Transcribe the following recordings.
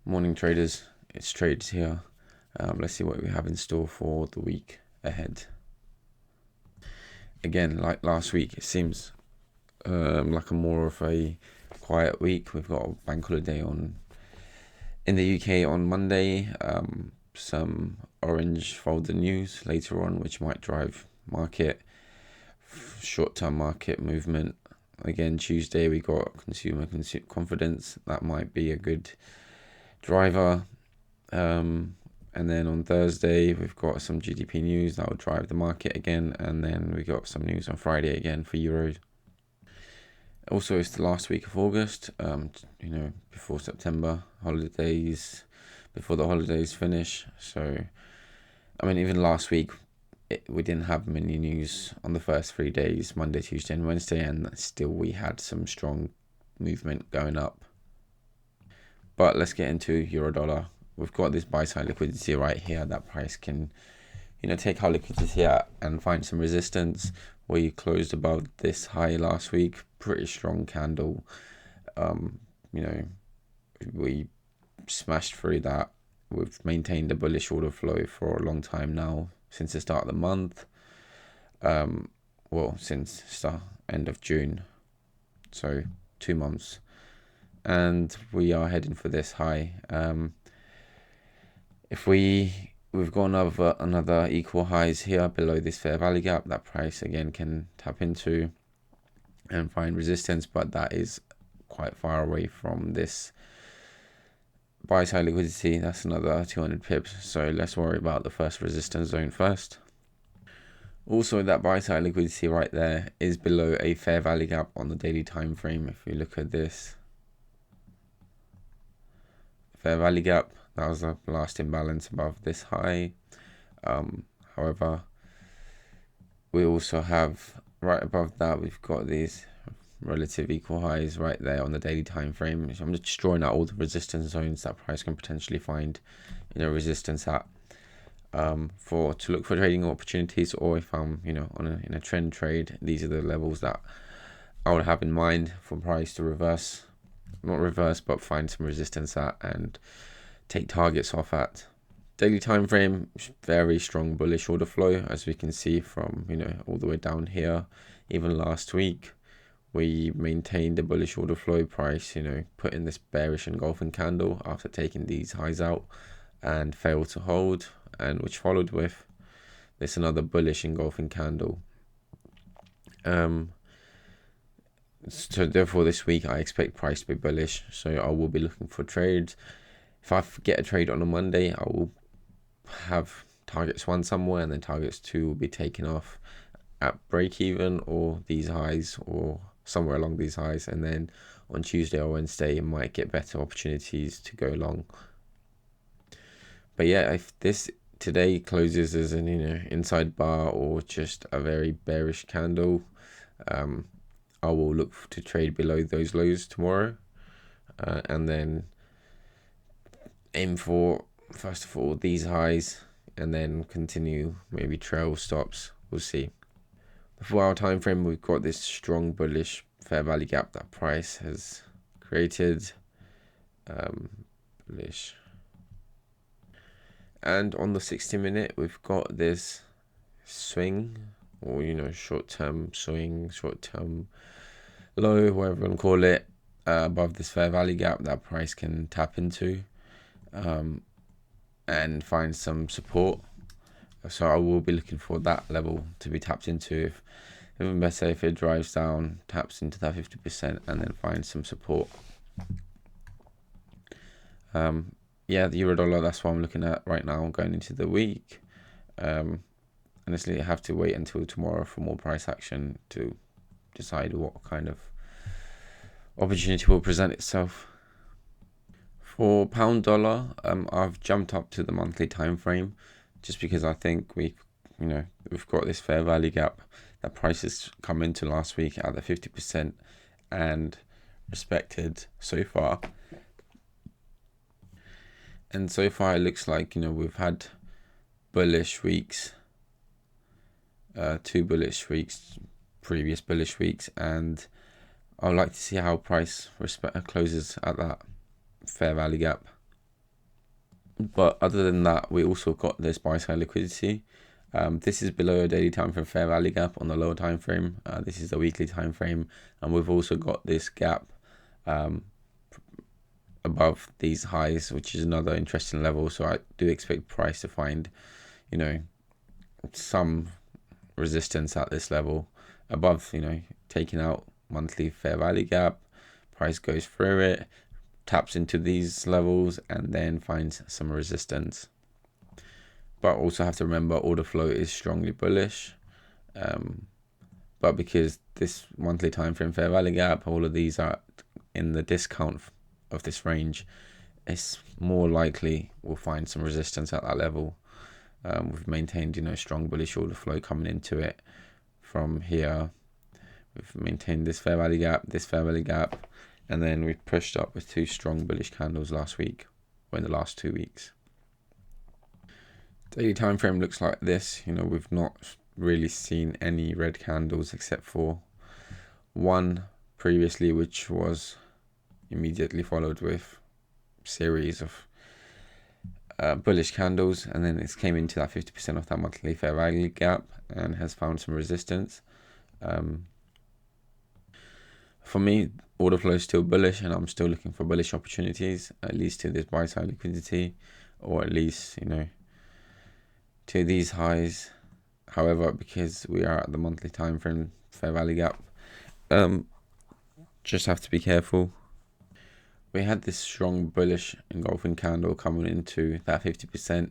Morning traders, it's trades here. Let's see what we have in store for the week ahead. Again, like last week, it seems like a more of a quiet week. We've got a bank holiday in the UK on Monday. Some orange folder news later on, which might drive short-term market movement. Again, Tuesday we got consumer confidence. That might be a good driver. And then on Thursday we've got some GDP news that will drive the market again, and then we got some news on Friday again for euros. Also, it's the last week of August, before September holidays, before the holidays finish. So even last week we didn't have many news on the first 3 days, Monday, Tuesday and Wednesday, and still we had some strong movement going up. But let's get into euro dollar. We've got this buy side liquidity right here. That price can, take our liquidity out and find some resistance. We closed above this high last week. Pretty strong candle. We smashed through that. We've maintained a bullish order flow for a long time now, since the start of the month. Since the end of June. So 2 months. And we are heading for this high. If we've got another equal highs here below this fair value gap, that price again can tap into and find resistance, but that is quite far away from this buy side liquidity. That's another 200 pips, so let's worry about the first resistance zone first. Also, that buy side liquidity right there is below a fair value gap on the daily time frame. If you look at this fair value gap, that was the last imbalance above this high. However, we also have right above that, we've got these relative equal highs right there on the daily time frame. So I'm just drawing out all the resistance zones that price can potentially find, resistance at, to look for trading opportunities, or if I'm, in a trend trade, these are the levels that I would have in mind for price to not reverse, but find some resistance at and take targets off at. Daily time frame, very strong bullish order flow, as we can see from all the way down here. Even last week we maintained a bullish order flow. Price put in this bearish engulfing candle after taking these highs out and failed to hold, and which followed with this another bullish engulfing candle. So therefore this week I expect price to be bullish, so I will be looking for trades. If I get a trade on a Monday, I will have targets 1 somewhere, and then targets 2 will be taken off at break even or these highs, or somewhere along these highs, and then on Tuesday or Wednesday I might get better opportunities to go long. But yeah, if this today closes as an inside bar or just a very bearish candle, I will look to trade below those lows tomorrow, and then aim for, first of all, these highs, and then continue, maybe trail stops. We'll see. The 4 hour time frame, we've got this strong bullish fair value gap that price has created. Bullish. And on the 60-minute, we've got this swing, or short-term swing, short-term low, whatever you want to call it, above this fair value gap that price can tap into and find some support. So I will be looking for that level to be tapped into. Even better if it drives down, taps into that 50%, and then finds some support. The euro dollar, that's what I'm looking at right now going into the week. Honestly, I have to wait until tomorrow for more price action to decide what kind of opportunity will present itself. For pound dollar, I've jumped up to the monthly time frame, just because I think we've got this fair value gap that prices come into last week at the 50% and respected so far. And so far it looks like we've had bullish weeks, 2 bullish weeks, previous bullish weeks, and I would like to see how price closes at that fair value gap. But other than that, we also got this buy side liquidity. This is below a daily time frame fair value gap on the lower time frame. This is the weekly time frame, and we've also got this gap above these highs, which is another interesting level. So I do expect price to find, some resistance at this level above, taking out monthly fair value gap. Price goes through it, taps into these levels, and then finds some resistance. But also have to remember order flow is strongly bullish. But because this monthly time frame fair value gap, all of these are in the discount of this range, it's more likely we'll find some resistance at that level. We've maintained, strong bullish order flow coming into it from here. We've maintained this fair value gap, and then we've pushed up with two strong bullish candles last week, or in the last 2 weeks. Daily time frame looks like this. We've not really seen any red candles except for one previously, which was immediately followed with series of bullish candles, and then it came into that 50% of that monthly fair value gap and has found some resistance. For me, order flow is still bullish, and I'm still looking for bullish opportunities, at least to this buy side liquidity, or at least to these highs. However, because we are at the monthly time frame fair value gap, just have to be careful. We had this strong bullish engulfing candle coming into that 50%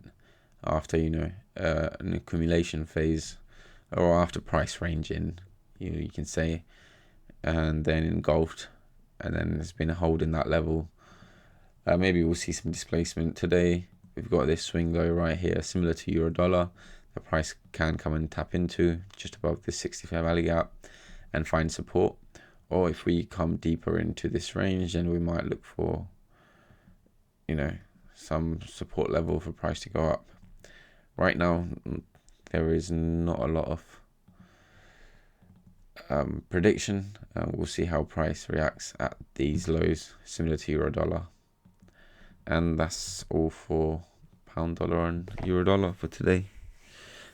after an accumulation phase, or after price ranging, you can say, and then engulfed, and then there's been a hold in that level. Maybe we'll see some displacement today. We've got this swing low right here, similar to euro dollar. The price can come and tap into just above this 60 fair value gap and find support. Or if we come deeper into this range, then we might look for, some support level for price to go up. Right now, there is not a lot of prediction. We'll see how price reacts at these lows, similar to euro dollar. And that's all for pound dollar and euro dollar for today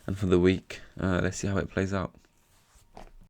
and for the week. Let's see how it plays out.